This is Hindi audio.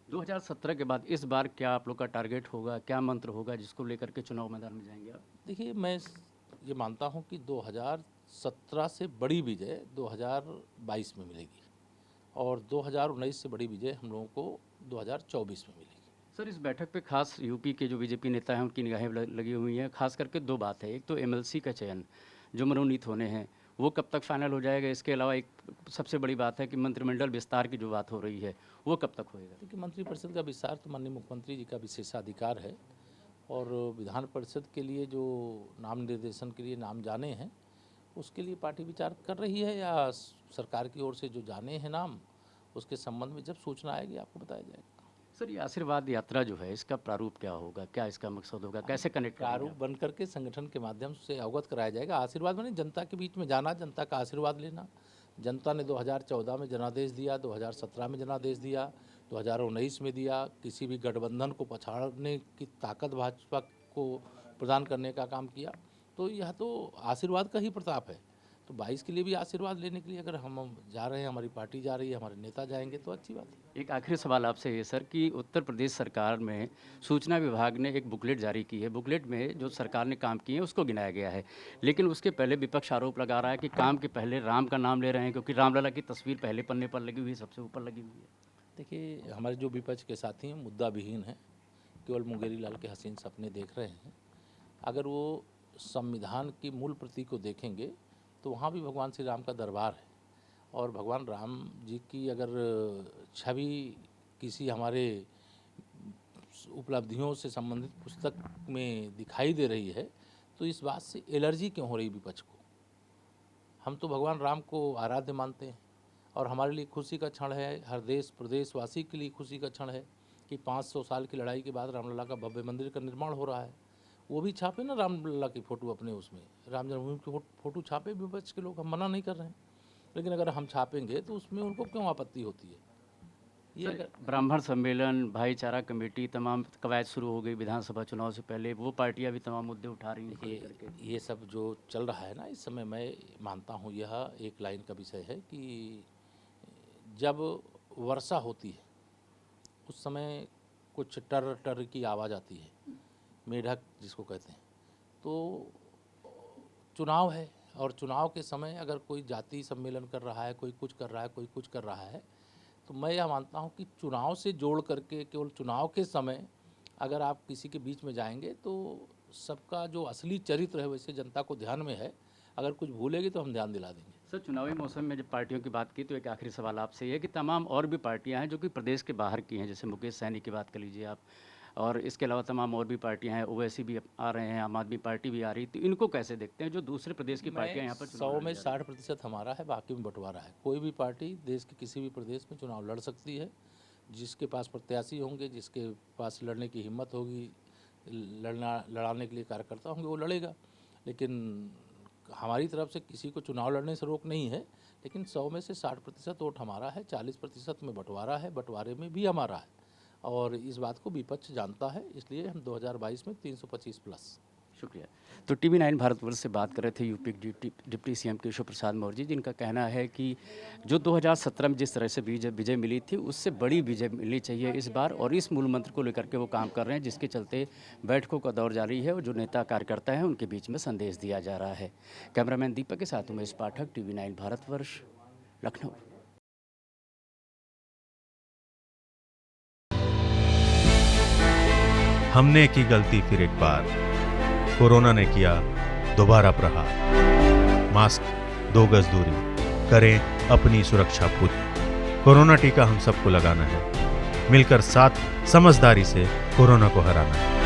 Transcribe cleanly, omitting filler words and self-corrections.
2017 के बाद इस बार क्या आप लोग का टारगेट होगा, क्या मंत्र होगा जिसको लेकर के चुनाव मैदान में जाएंगे आप? देखिए, मैं ये मानता हूँ कि 2017 से बड़ी विजय 2022 में मिलेगी और 2019 से बड़ी विजय हम लोगों को 2024 में मिलेगी। सर, इस बैठक पे खास यूपी के जो बीजेपी नेता हैं उनकी निगाहें लगी हुई हैं। खास करके दो बात है, एक तो एमएलसी का चयन जो मनोनीत होने हैं वो कब तक फाइनल हो जाएगा, इसके अलावा एक सबसे बड़ी बात है कि मंत्रिमंडल विस्तार की जो बात हो रही है वो कब तक होएगा? देखिए, मंत्रिपरिषद का विस्तार तो माननीय मुख्यमंत्री जी का विशेषाधिकार है और विधान परिषद के लिए जो नाम निर्देशन के लिए नाम जाने हैं उसके लिए पार्टी विचार कर रही है या सरकार की ओर से जो जाने हैं नाम उसके संबंध में जब सूचना आएगी आपको बताया जाएगा। सर, ये आशीर्वाद यात्रा जो है इसका प्रारूप क्या होगा, क्या इसका मकसद होगा, कैसे कनेक्ट प्रारूप बन करके संगठन के माध्यम से अवगत कराया जाएगा। आशीर्वाद माने जनता के बीच में जाना, जनता का आशीर्वाद लेना। जनता ने 2014 में जनादेश दिया, 2017 में जनादेश दिया, 2019 में दिया। किसी भी गठबंधन को पछाड़ने की ताकत भाजपा को प्रदान करने का काम किया। तो यह तो आशीर्वाद का ही प्रताप है। तो 22 के लिए भी आशीर्वाद लेने के लिए अगर हम जा रहे हैं, हमारी पार्टी जा रही है, हमारे नेता जाएंगे तो अच्छी बात है। एक आखिरी सवाल आपसे ये सर कि उत्तर प्रदेश सरकार में सूचना विभाग ने एक बुकलेट जारी की है। बुकलेट में जो सरकार ने काम किए हैं उसको गिनाया गया है, लेकिन उसके पहले विपक्ष आरोप लगा रहा है कि काम के पहले राम का नाम ले रहे हैं क्योंकि रामलला की तस्वीर पहले पन्ने पर लगी हुई है, सबसे ऊपर लगी हुई है। देखिए, हमारे जो विपक्ष के साथी हैं मुद्दा विहीन है, केवल मुंगेरी लाल के हसीन सपने देख रहे हैं। अगर वो संविधान की मूल प्रति को देखेंगे तो वहाँ भी भगवान श्री राम का दरबार है और भगवान राम जी की अगर छवि किसी हमारे उपलब्धियों से संबंधित पुस्तक में दिखाई दे रही है तो इस बात से एलर्जी क्यों हो रही विपक्ष को? हम तो भगवान राम को आराध्य मानते हैं और हमारे लिए खुशी का क्षण है, हर देश प्रदेशवासी के लिए खुशी का क्षण है कि 500 साल की लड़ाई के बाद रामलला का भव्य मंदिर का निर्माण हो रहा है। वो भी छापे ना रामलला की फ़ोटो अपने उसमें, राम जन्मभूमि की फ़ोटो छापे विपक्ष के लोग, हम मना नहीं कर रहे हैं, लेकिन अगर हम छापेंगे तो उसमें उनको क्यों आपत्ति होती है? ये ब्राह्मण सम्मेलन, भाईचारा कमेटी, तमाम कवायद शुरू हो गई विधानसभा चुनाव से पहले, वो पार्टियां भी तमाम मुद्दे उठा रही हैं। ये सब जो चल रहा है ना इस समय, मैं मानता हूँ यह एक लाइन का विषय है कि जब वर्षा होती है उस समय कुछ टर टर की आवाज़ आती है, मेढक जिसको कहते हैं। तो चुनाव है और चुनाव के समय अगर कोई जाति सम्मेलन कर रहा है, कोई कुछ कर रहा है, कोई कुछ कर रहा है, तो मैं यह मानता हूं कि चुनाव से जोड़ करके केवल चुनाव के समय अगर आप किसी के बीच में जाएंगे तो सबका जो असली चरित्र है वैसे जनता को ध्यान में है। अगर कुछ भूलेगी तो हम ध्यान दिला देंगे। सर, चुनावी मौसम में जब पार्टियों की बात की तो एक आखिरी सवाल आपसे ये है कि तमाम और भी पार्टियां हैं जो कि प्रदेश के बाहर की हैं, जैसे मुकेश सैनी की बात कर लीजिए आप, और इसके अलावा तमाम और भी पार्टियां हैं, ओवैसी भी आ रहे हैं, आम आदमी पार्टी भी आ रही है, तो इनको कैसे देखते हैं जो दूसरे प्रदेश की पार्टियां यहाँ पर? 100 में 60% हमारा है, बाकी में बंटवारा है। कोई भी पार्टी देश के किसी भी प्रदेश में चुनाव लड़ सकती है। जिसके पास प्रत्याशी होंगे, जिसके पास लड़ने की हिम्मत होगी, लड़ाने के लिए कार्यकर्ता होंगे, वो लड़ेगा। लेकिन हमारी तरफ से किसी को चुनाव लड़ने से रोक नहीं है, लेकिन 100 में से 60% वोट हमारा है, 40% में बंटवारा है, बंटवारे में भी हमारा है और इस बात को विपक्ष जानता है। इसलिए हम 2022 में 325 प्लस। शुक्रिया। तो टीवी 9 भारतवर्ष से बात कर रहे थे यूपी के डिप्टी सीएम केशव प्रसाद मौर्य जी, जिनका कहना है कि जो 2017 में जिस तरह से विजय मिली थी उससे बड़ी विजय मिलनी चाहिए इस बार, और इस मूल मंत्र को लेकर के वो काम कर रहे हैं, जिसके चलते बैठकों का दौर जारी है और जो नेता कार्यकर्ता हैं उनके बीच में संदेश दिया जा रहा है। कैमरामैन दीपक के साथ उमेश पाठक, टीवी 9 भारतवर्ष, लखनऊ। हमने की गलती फिर एक बार, कोरोना ने किया दोबारा प्रहार। मास्क, 2 गज दूरी, करें अपनी सुरक्षा पूरी। कोरोना टीका हम सबको लगाना है, मिलकर साथ समझदारी से कोरोना को हराना है।